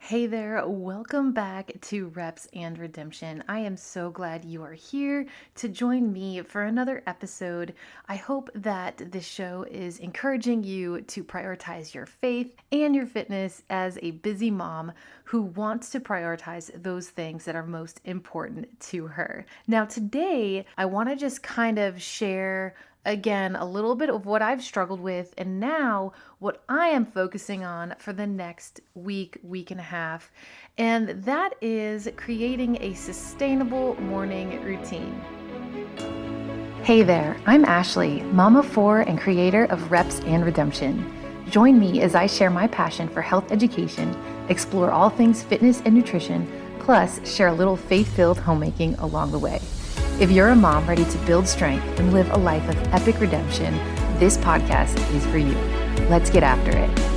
Hey there, welcome back to Reps and Redemption. I am so glad you are here to join me for another episode. I hope that this show is encouraging you to prioritize your faith and your fitness as a busy mom who wants to prioritize those things that are most important to her. Now, today, I want to just kind of share again a little bit of what I've struggled with and now what I am focusing on for the next week and a half. And that is creating a sustainable morning routine. Hey there, I'm Ashley, mom of four and creator of Reps and Redemption. Join me as I share my passion for health education, explore all things fitness and nutrition, plus share a little faith-filled homemaking along the way. If you're a mom ready to build strength and live a life of epic redemption, this podcast is for you. Let's get after it.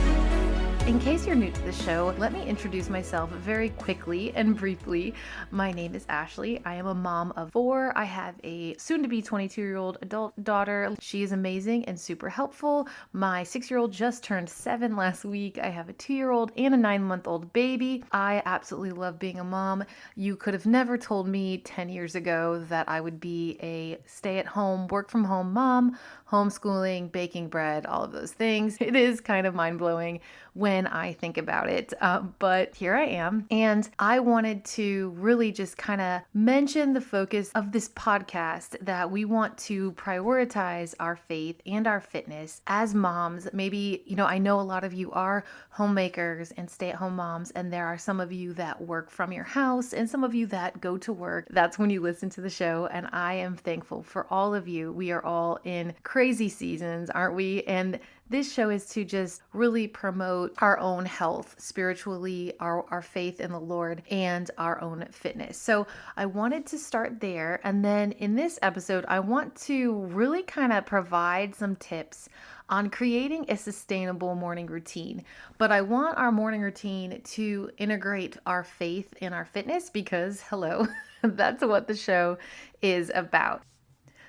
In case you're new to the show, let me introduce myself very quickly and briefly. My name is Ashley. I am a mom of four. I have a soon-to-be 22-year-old adult daughter. She is amazing and super helpful. My 6-year-old just turned 7 last week. I have a 2-year-old and a 9-month-old baby. I absolutely love being a mom. You could have never told me 10 years ago that I would be a stay-at-home, work-from-home mom, homeschooling, baking bread, all of those things. It is kind of mind-blowing when I think about it. But here I am. And I wanted to really just kind of mention the focus of this podcast that we want to prioritize our faith and our fitness as moms. Maybe, I know a lot of you are homemakers and stay-at-home moms, and there are some of you that work from your house and some of you that go to work. That's when you listen to the show. And I am thankful for all of you. We are all in crazy seasons, aren't we? And this show is to just really promote our own health spiritually, our faith in the Lord, and our own fitness. So I wanted to start there. And then in this episode, I want to really kind of provide some tips on creating a sustainable morning routine. But I want our morning routine to integrate our faith and our fitness because, hello, that's what the show is about.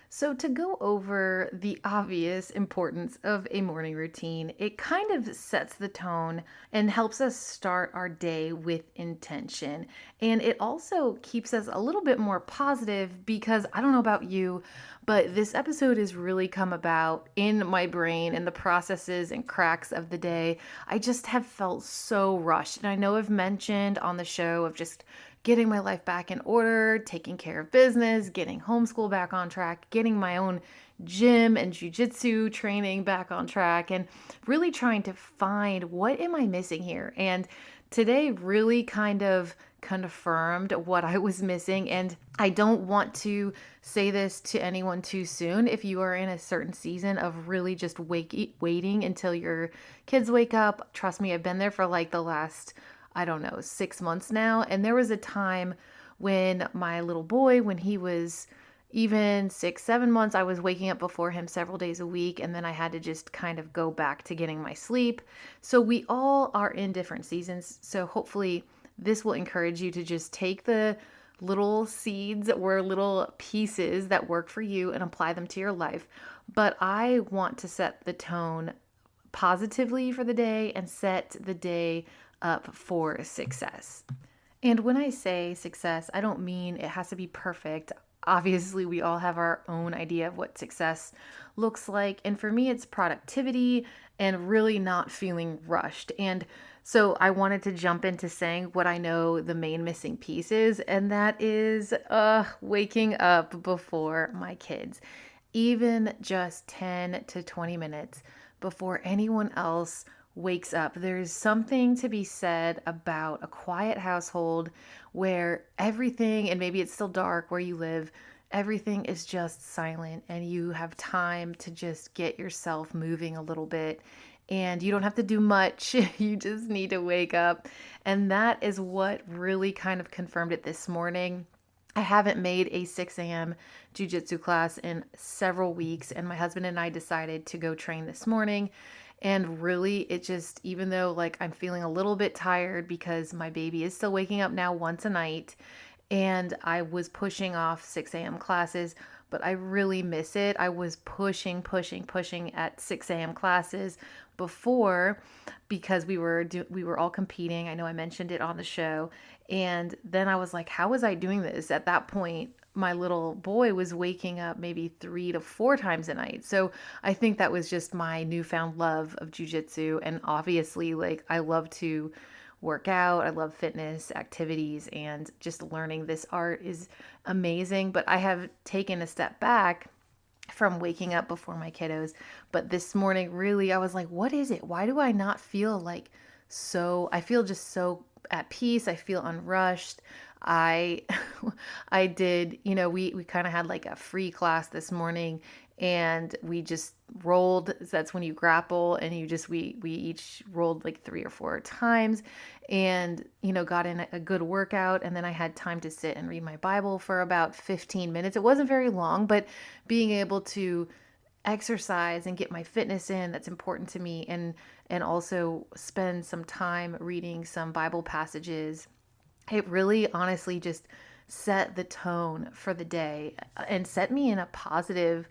So to go over the obvious importance of a morning routine, it kind of sets the tone and helps us start our day with intention. And it also keeps us a little bit more positive because I don't know about you, but this episode has really come about in my brain and the processes and cracks of the day. I just have felt so rushed. And I know I've mentioned on the show of just getting my life back in order, taking care of business, getting homeschool back on track, getting my own gym and jujitsu training back on track, and really trying to find what am I missing here. And today really kind of confirmed what I was missing. And I don't want to say this to anyone too soon. If you are in a certain season of really just waiting until your kids wake up, trust me, I've been there for like the last 6 months now. And there was a time when my little boy, when he was even 6, 7 months, I was waking up before him several days a week. And then I had to just kind of go back to getting my sleep. So we all are in different seasons. So hopefully this will encourage you to just take the little seeds or little pieces that work for you and apply them to your life. But I want to set the tone positively for the day and set the day up for success. And when I say success, I don't mean it has to be perfect. Obviously, we all have our own idea of what success looks like. And for me, it's productivity and really not feeling rushed. And so I wanted to jump into saying what I know the main missing piece is, and that is waking up before my kids. Even just 10 to 20 minutes before anyone else wakes up. There's something to be said about a quiet household where everything, and maybe it's still dark where you live, everything is just silent and you have time to just get yourself moving a little bit. And you don't have to do much. You just need to wake up. And that is what really kind of confirmed it this morning. I haven't made a 6 a.m. jujitsu class in several weeks, and my husband and I decided to go train this morning. And really, it just, even though like I'm feeling a little bit tired because my baby is still waking up now once a night, and I was pushing off 6 a.m. classes, but I really miss it. I was pushing at 6 a.m. classes, before because we were all competing. I know I mentioned it on the show. And then I was like, how was I doing this? At that point, my little boy was waking up maybe 3 to 4 times a night. So I think that was just my newfound love of jujitsu. And obviously, like, I love to work out. I love fitness activities, and just learning this art is amazing. But I have taken a step back from waking up before my kiddos. But this morning, really, I was like, what is it? Why do I not feel like I feel just so at peace. I feel unrushed. I I did, we kind of had like a free class this morning, and we just rolled. So that's when you grapple, and we each rolled like 3 or 4 times, and got in a good workout. And then I had time to sit and read my Bible for about 15 minutes. It wasn't very long, but being able to exercise and get my fitness in, that's important to me, and also spend some time reading some Bible passages, it really honestly just set the tone for the day and set me in a positive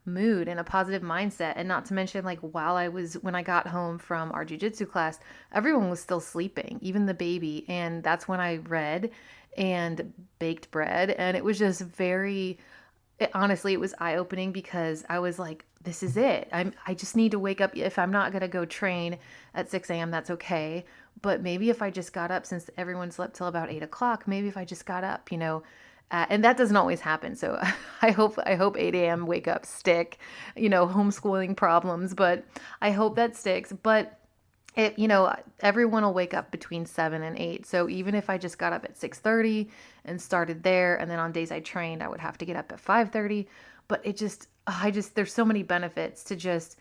mood and a positive mindset. And not to mention, like, when I got home from our jujitsu class, everyone was still sleeping, even the baby. And that's when I read and baked bread. And it was just honestly, it was eye-opening, because I was like, this is it. I just need to wake up. If I'm not going to go train at 6 a.m., that's okay. But maybe if I just got up, since everyone slept till about 8 o'clock, maybe if I just got up, and that doesn't always happen. So I hope 8 a.m. wake up stick, homeschooling problems, but I hope that sticks. But everyone will wake up between 7 and 8. So even if I just got up at 6:30 and started there, and then on days I trained, I would have to get up at 5:30. But there's so many benefits to just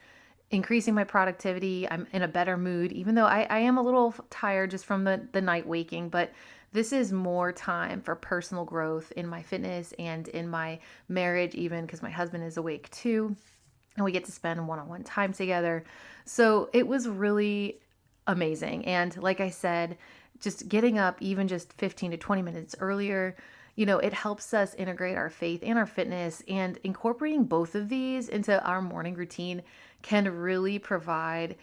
increasing my productivity. I'm in a better mood, even though I am a little tired just from the night waking. But this is more time for personal growth in my fitness and in my marriage, even because my husband is awake too. And we get to spend one-on-one time together. So it was really amazing. And like I said, just getting up even just 15 to 20 minutes earlier, it helps us integrate our faith and our fitness, and incorporating both of these into our morning routine can really provide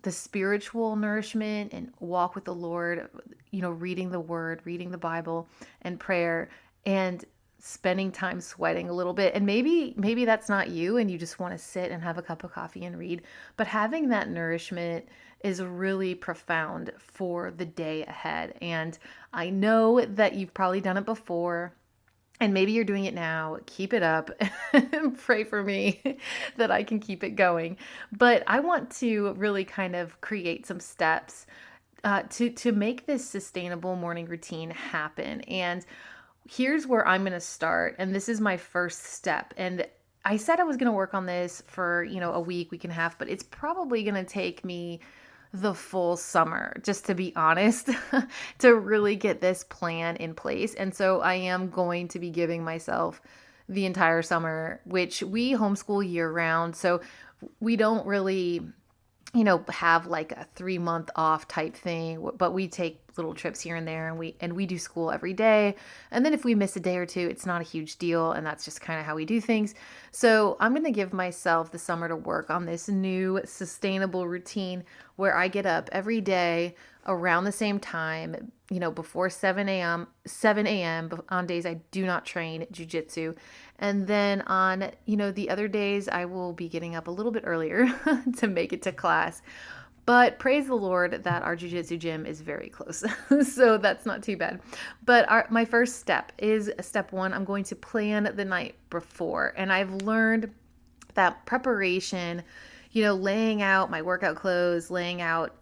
the spiritual nourishment and walk with the Lord, reading the word, reading the Bible and prayer, and spending time sweating a little bit. And maybe that's not you, and you just want to sit and have a cup of coffee and read, but having that nourishment is really profound for the day ahead. And I know that you've probably done it before, and maybe you're doing it now. Keep it up and pray for me that I can keep it going. But I want to really kind of create some steps to make this sustainable morning routine happen. And here's where I'm going to start. And this is my first step. And I said I was going to work on this for, a week and a half, but it's probably going to take me the full summer, just to be honest, to really get this plan in place. And so I am going to be giving myself the entire summer, which we homeschool year round. So we don't really, have like a 3-month off type thing, but we take little trips here and there, and we do school every day. And then if we miss a day or two, it's not a huge deal. And that's just kind of how we do things. So I'm going to give myself the summer to work on this new sustainable routine where I get up every day around the same time, before 7 a.m. on days I do not train jujitsu. And then on, the other days I will be getting up a little bit earlier to make it to class. But praise the Lord that our jujitsu gym is very close. So that's not too bad. But my first step is step 1. I'm going to plan the night before. And I've learned that preparation, laying out my workout clothes, laying out,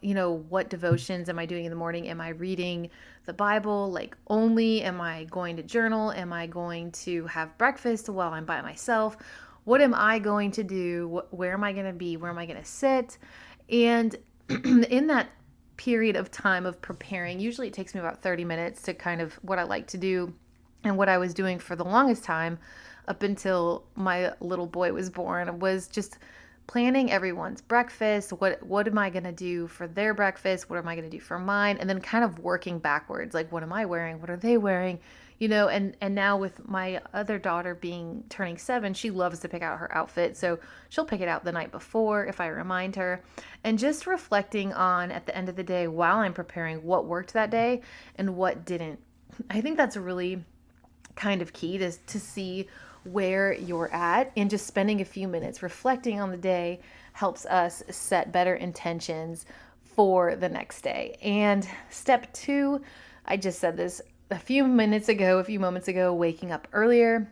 what devotions am I doing in the morning? Am I reading the Bible? Like, only? Am I going to journal? Am I going to have breakfast while I'm by myself? What am I going to do? Where am I going to be? Where am I going to sit? And in that period of time of preparing, usually it takes me about 30 minutes to kind of what I like to do, and what I was doing for the longest time up until my little boy was born was just planning everyone's breakfast. What am I going to do for their breakfast? What am I going to do for mine? And then kind of working backwards, like what am I wearing? What are they wearing? And now with my other daughter being turning 7, she loves to pick out her outfit. So she'll pick it out the night before if I remind her. And just reflecting on at the end of the day while I'm preparing what worked that day and what didn't. I think that's really kind of key to see where you're at, and just spending a few minutes reflecting on the day helps us set better intentions for the next day. And step 2, I just said this a few moments ago, waking up earlier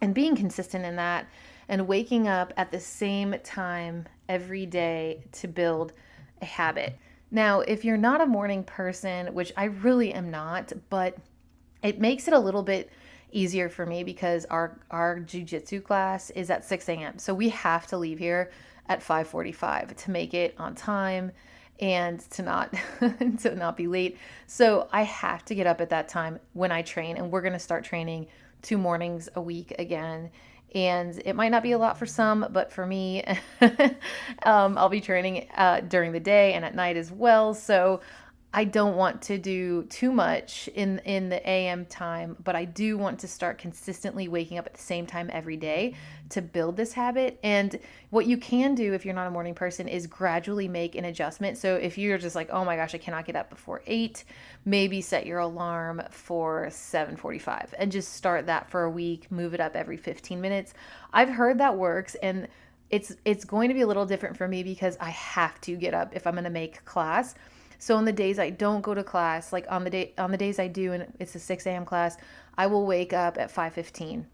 and being consistent in that, and waking up at the same time every day to build a habit. Now, if you're not a morning person, which I really am not, but it makes it a little bit easier for me because our jiu-jitsu class is at 6 a.m. So we have to leave here at 5:45 to make it on time and to not to not be late. So I have to get up at that time when I train, and we're going to start training 2 mornings a week again. And it might not be a lot for some, but for me, I'll be training during the day and at night as well. So I don't want to do too much in the AM time, but I do want to start consistently waking up at the same time every day to build this habit. And what you can do if you're not a morning person is gradually make an adjustment. So if you're just like, oh my gosh, I cannot get up before 8, maybe set your alarm for 7:45 and just start that for a week, move it up every 15 minutes. I've heard that works, and it's going to be a little different for me because I have to get up if I'm going to make class. So on the days I don't go to class, like on the days I do, and it's a 6 a.m. class, I will wake up at 5:15.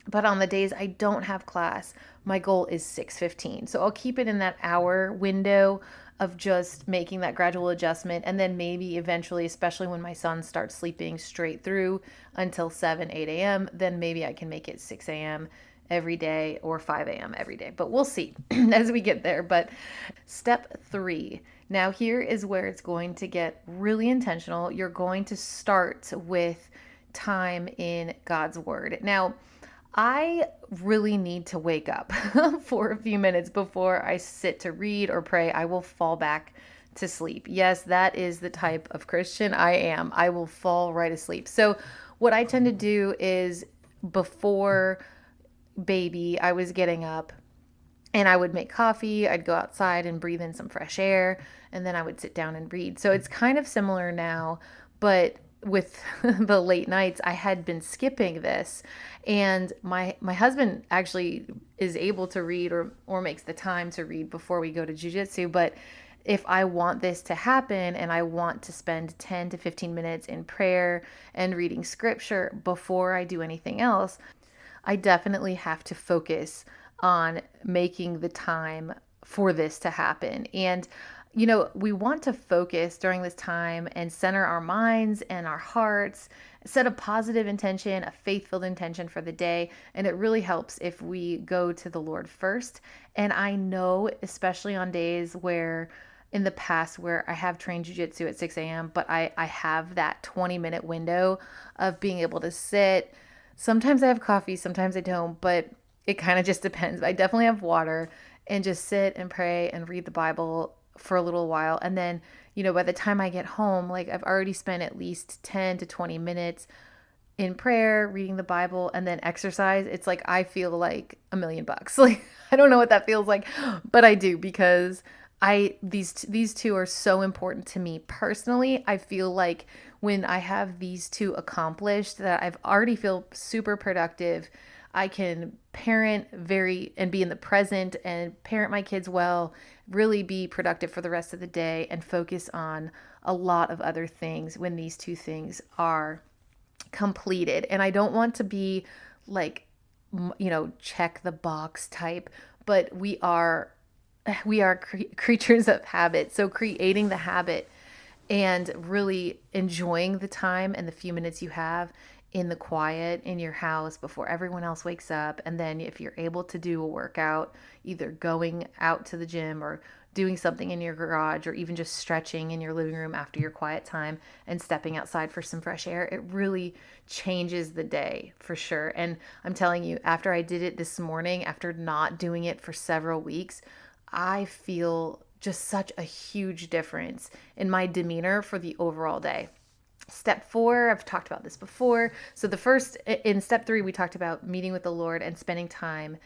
But on the days I don't have class, my goal is 6:15. So I'll keep it in that hour window of just making that gradual adjustment. And then maybe eventually, especially when my son starts sleeping straight through until 7, 8 a.m., then maybe I can make it 6 a.m. every day or 5 a.m. every day. But we'll see as we get there. But step 3. Now here is where it's going to get really intentional. You're going to start with time in God's Word. Now, I really need to wake up for a few minutes before I sit to read or pray. I will fall back to sleep. Yes, that is the type of Christian I am. I will fall right asleep. So what I tend to do is before baby, I was getting up and I would make coffee, I'd go outside and breathe in some fresh air, and then I would sit down and read. So it's kind of similar now, but with the late nights, I had been skipping this. And my husband actually is able to read or makes the time to read before we go to jiu-jitsu. But if I want this to happen and I want to spend 10 to 15 minutes in prayer and reading scripture before I do anything else, I definitely have to focus on making the time for this to happen. And, we want to focus during this time and center our minds and our hearts, set a positive intention, a faith-filled intention for the day. And it really helps if we go to the Lord first. And I know, especially on days where in the past where I have trained jiu-jitsu at 6 a.m., but I have that 20-minute window of being able to sit. Sometimes I have coffee, sometimes I don't, but it kind of just depends. I definitely have water and just sit and pray and read the Bible for a little while. And then, by the time I get home, like I've already spent at least 10 to 20 minutes in prayer, reading the Bible, and then exercise. It's like I feel like $1,000,000. Like I don't know what that feels like, but I do because these two are so important to me personally. I feel like when I have these two accomplished, that I've already feel super productive. I can parent and be in the present and parent my kids well, really be productive for the rest of the day and focus on a lot of other things when these two things are completed. And I don't want to be like, check the box type, but we are creatures of habit. So creating the habit and really enjoying the time and the few minutes you have in the quiet in your house before everyone else wakes up. And then if you're able to do a workout, either going out to the gym or doing something in your garage or even just stretching in your living room after your quiet time and stepping outside for some fresh air, it really changes the day for sure. And I'm telling you, after I did it this morning, after not doing it for several weeks, I feel just such a huge difference in my demeanor for the overall day. Step 4, I've talked about this before. So the first, in step 3, we talked about meeting with the Lord and spending time,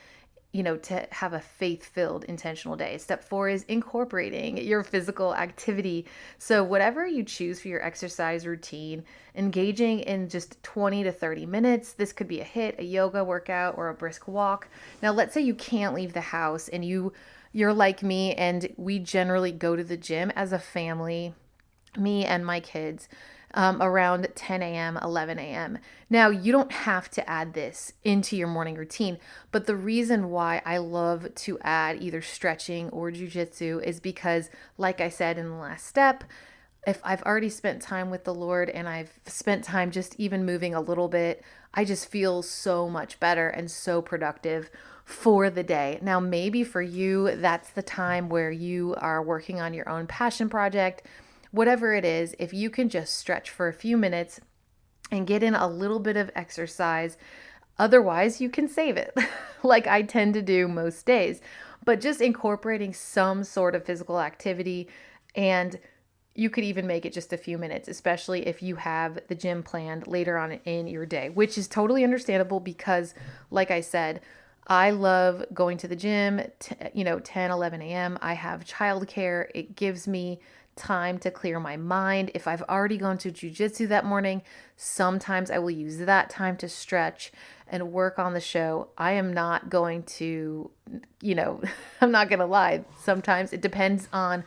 to have a faith-filled intentional day. Step 4 is incorporating your physical activity. So whatever you choose for your exercise routine, engaging in just 20 to 30 minutes. This could be a HIIT, a yoga workout, or a brisk walk. Now, let's say you can't leave the house and you're like me, and we generally go to the gym as a family, me and my kids, around 10 a.m., 11 a.m. Now, you don't have to add this into your morning routine, but the reason why I love to add either stretching or jujitsu is because, like I said in the last step, if I've already spent time with the Lord and I've spent time just even moving a little bit, I just feel so much better and so productive for the day. Now, maybe for you, that's the time where you are working on your own passion project. Whatever it is, if you can just stretch for a few minutes and get in a little bit of exercise, otherwise you can save it, like I tend to do most days. But just incorporating some sort of physical activity, and you could even make it just a few minutes, especially if you have the gym planned later on in your day, which is totally understandable because, like I said, I love going to the gym, 10, 11 a.m. I have childcare. It gives me time to clear my mind. If I've already gone to jujitsu that morning, sometimes I will use that time to stretch and work on the show. I am not going to, I'm not going to lie. Sometimes it depends on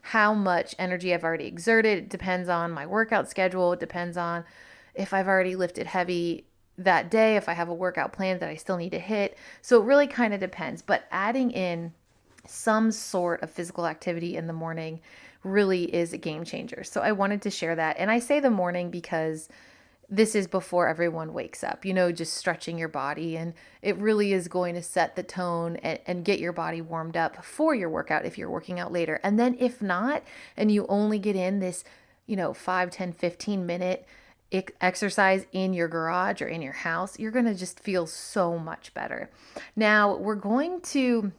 how much energy I've already exerted. It depends on my workout schedule. It depends on if I've already lifted heavy that day, if I have a workout plan that I still need to hit. So it really kind of depends. But adding in some sort of physical activity in the morning really is a game changer. So I wanted to share that. And I say the morning because this is before everyone wakes up, just stretching your body. And it really is going to set the tone and get your body warmed up for your workout if you're working out later. And then if not, and you only get in this, 5, 10, 15 minute exercise in your garage or in your house, you're going to just feel so much better. Now, we're going to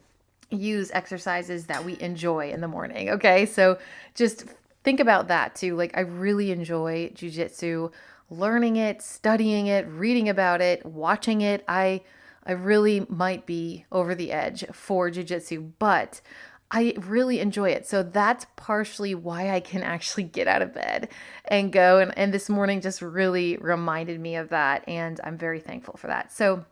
use exercises that we enjoy in the morning. Okay. So just think about that too. Like, I really enjoy jujitsu, learning it, studying it, reading about it, watching it. I really might be over the edge for jujitsu, but I really enjoy it. So that's partially why I can actually get out of bed and go. And this morning just really reminded me of that. And I'm very thankful for that. So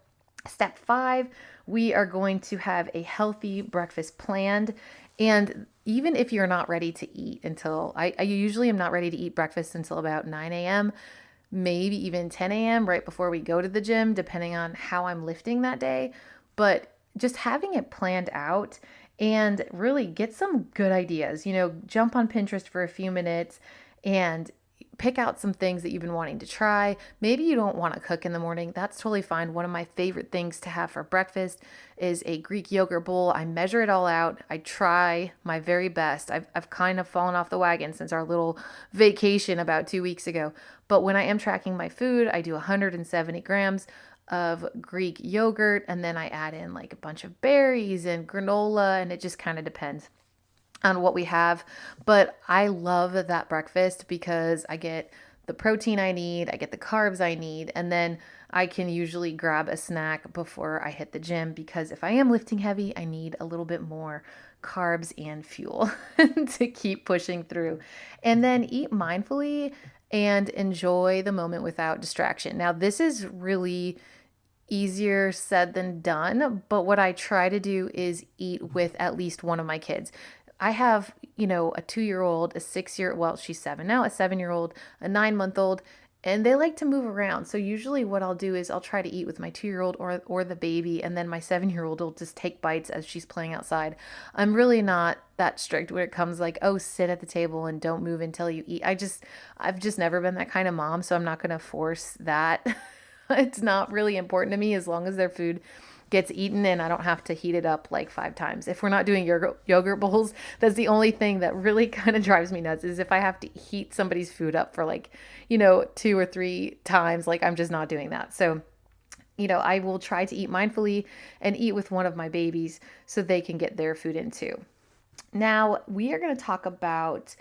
step 5, we are going to have a healthy breakfast planned. And even if you're not ready to eat until, I usually am not ready to eat breakfast until about 9 a.m., maybe even 10 a.m. right before we go to the gym, depending on how I'm lifting that day. But just having it planned out and really get some good ideas, jump on Pinterest for a few minutes and pick out some things that you've been wanting to try. Maybe you don't want to cook in the morning. That's totally fine. One of my favorite things to have for breakfast is a Greek yogurt bowl. I measure it all out. I try my very best. I've kind of fallen off the wagon since our little vacation about 2 weeks ago. But when I am tracking my food, I do 170 grams of Greek yogurt, and then I add in like a bunch of berries and granola, and it just kind of depends on what we have. But I love that breakfast because I get the protein I need, I get the carbs I need, and then I can usually grab a snack before I hit the gym because if I am lifting heavy, I need a little bit more carbs and fuel to keep pushing through. And then eat mindfully and enjoy the moment without distraction. Now, this is really easier said than done, but what I try to do is eat with at least one of my kids. I have, a 2-year-old, a 6-year, well, she's 7 now, a 7-year-old, a 9-month-old, and they like to move around. So usually what I'll do is I'll try to eat with my 2-year-old or the baby, and then my 7-year-old will just take bites as she's playing outside. I'm really not that strict when it comes like, oh, sit at the table and don't move until you eat. I've just never been that kind of mom, so I'm not going to force that. It's not really important to me as long as their food gets eaten and I don't have to heat it up like 5 times. If we're not doing yogurt bowls, that's the only thing that really kind of drives me nuts is if I have to heat somebody's food up for 2 or 3 times, like I'm just not doing that. So I will try to eat mindfully and eat with one of my babies so they can get their food in too. Now, we are going to talk about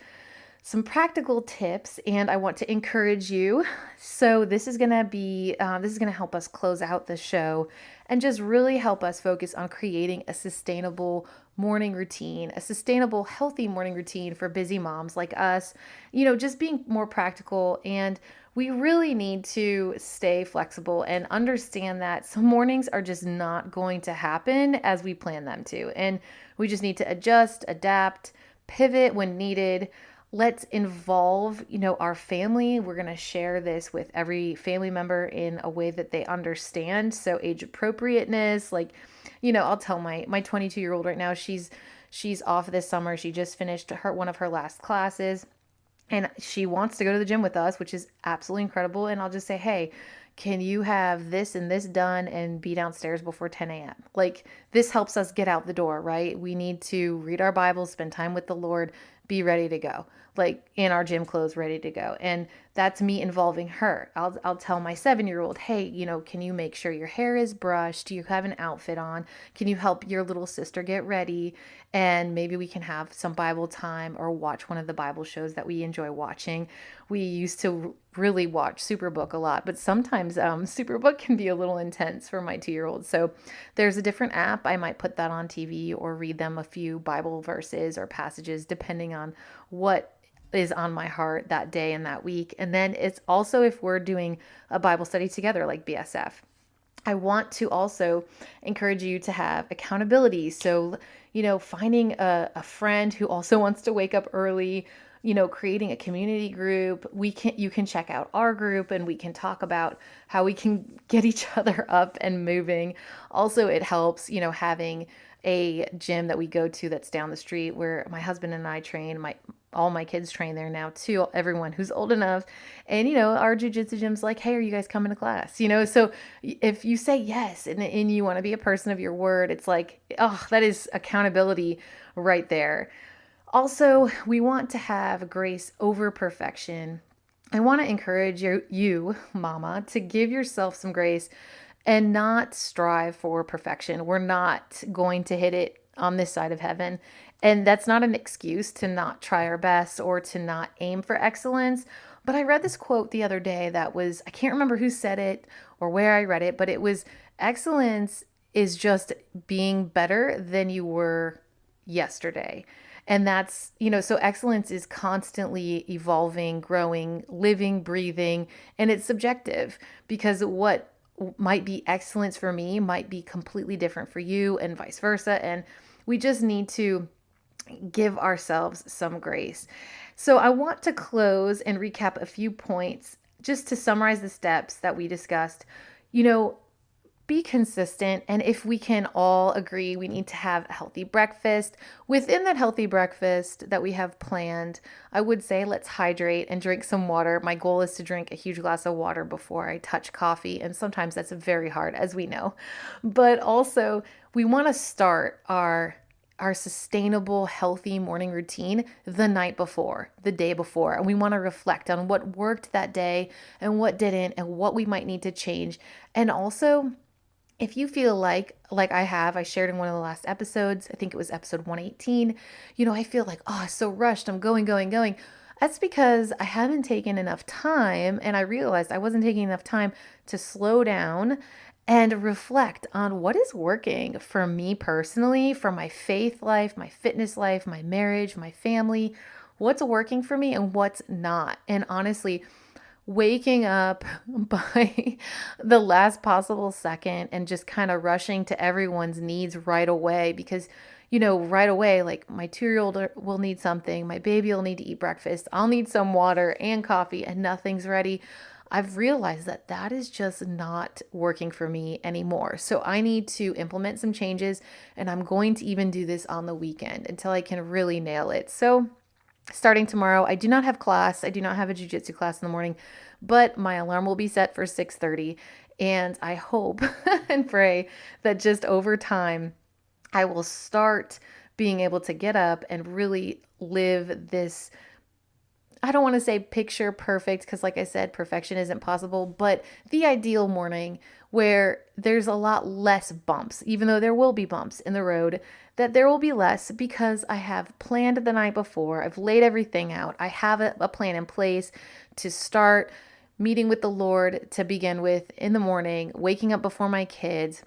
some practical tips, and I want to encourage you. So this is going to help us close out the show and just really help us focus on creating a sustainable morning routine, a sustainable, healthy morning routine for busy moms like us, just being more practical. And we really need to stay flexible and understand that some mornings are just not going to happen as we plan them to. And we just need to adjust, adapt, pivot when needed. Let's involve, our family. We're going to share this with every family member in a way that they understand. So age appropriateness, like, I'll tell my 22-year-old right now, she's off this summer. She just finished one of her last classes and she wants to go to the gym with us, which is absolutely incredible. And I'll just say, hey, can you have this and this done and be downstairs before 10 a.m.? Like, this helps us get out the door, right? We need to read our Bibles, spend time with the Lord, be ready to go, like in our gym clothes, ready to go. And that's me involving her. I'll tell my 7-year-old, hey, can you make sure your hair is brushed? Do you have an outfit on? Can you help your little sister get ready? And maybe we can have some Bible time or watch one of the Bible shows that we enjoy watching. We used to really watch Superbook a lot, but sometimes Superbook can be a little intense for my 2-year-old. So there's a different app. I might put that on TV or read them a few Bible verses or passages, depending on what is on my heart that day and that week. And then it's also if we're doing a Bible study together, like BSF. I want to also encourage you to have accountability. So, finding a friend who also wants to wake up early, creating a community group. You can check out our group and we can talk about how we can get each other up and moving. Also, it helps, having a gym that we go to that's down the street where my husband and I train. All my kids train there now too, everyone who's old enough. And, our jujitsu gym's like, hey, are you guys coming to class? So if you say yes and you want to be a person of your word, it's like, oh, that is accountability right there. Also, we want to have grace over perfection. I want to encourage you, mama, to give yourself some grace and not strive for perfection. We're not going to hit it on this side of heaven. And that's not an excuse to not try our best or to not aim for excellence. But I read this quote the other day that was, I can't remember who said it or where I read it, but it was, excellence is just being better than you were yesterday. And that's, so excellence is constantly evolving, growing, living, breathing, and it's subjective because what might be excellence for me might be completely different for you and vice versa. And we just need to give ourselves some grace. So I want to close and recap a few points just to summarize the steps that we discussed. Be consistent. And if we can all agree, we need to have a healthy breakfast. Within that healthy breakfast that we have planned, I would say let's hydrate and drink some water. My goal is to drink a huge glass of water before I touch coffee. And sometimes that's very hard, as we know. But also, we want to start our sustainable, healthy morning routine the night before, the day before. And we want to reflect on what worked that day and what didn't and what we might need to change. And also, if you feel like I shared in one of the last episodes, I think it was episode 118, I feel like, oh, I'm so rushed. I'm going. That's because I haven't taken enough time, and I realized I wasn't taking enough time to slow down and reflect on what is working for me personally, for my faith life, my fitness life, my marriage, my family, what's working for me and what's not. And honestly, waking up by the last possible second and just kind of rushing to everyone's needs right away because, right away, like my 2-year-old will need something, my baby will need to eat breakfast, I'll need some water and coffee and nothing's ready. I've realized that is just not working for me anymore. So I need to implement some changes and I'm going to even do this on the weekend until I can really nail it. So starting tomorrow, I do not have class. I do not have a jiu-jitsu class in the morning, but my alarm will be set for 6:30. And I hope and pray that just over time, I will start being able to get up and really live this I don't want to say picture perfect because, like I said, perfection isn't possible, but the ideal morning where there's a lot less bumps, even though there will be bumps in the road, that there will be less because I have planned the night before. I've laid everything out. I have a plan in place to start meeting with the Lord to begin with in the morning, waking up before my kids.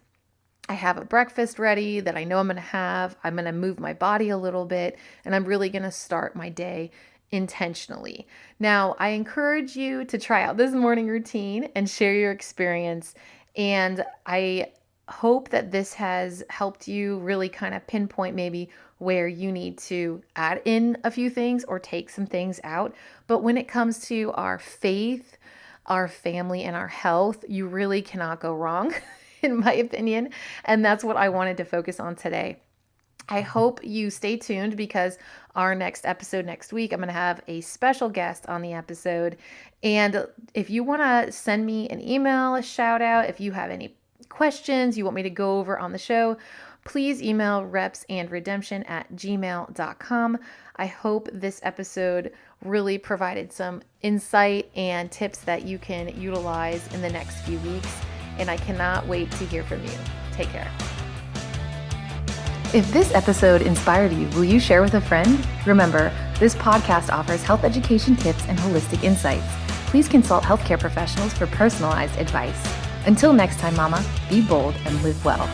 I have a breakfast ready that I know I'm going to have. I'm going to move my body a little bit, and I'm really going to start my day intentionally. Now, I encourage you to try out this morning routine and share your experience. And I hope that this has helped you really kind of pinpoint maybe where you need to add in a few things or take some things out. But when it comes to our faith, our family, and our health, you really cannot go wrong, in my opinion. And that's what I wanted to focus on today. I hope you stay tuned because our next episode next week, I'm going to have a special guest on the episode. And if you want to send me an email, a shout out, if you have any questions you want me to go over on the show, please email repsandredemption@gmail.com. I hope this episode really provided some insight and tips that you can utilize in the next few weeks. And I cannot wait to hear from you. Take care. If this episode inspired you, will you share with a friend? Remember, this podcast offers health education tips and holistic insights. Please consult healthcare professionals for personalized advice. Until next time, Mama, be bold and live well.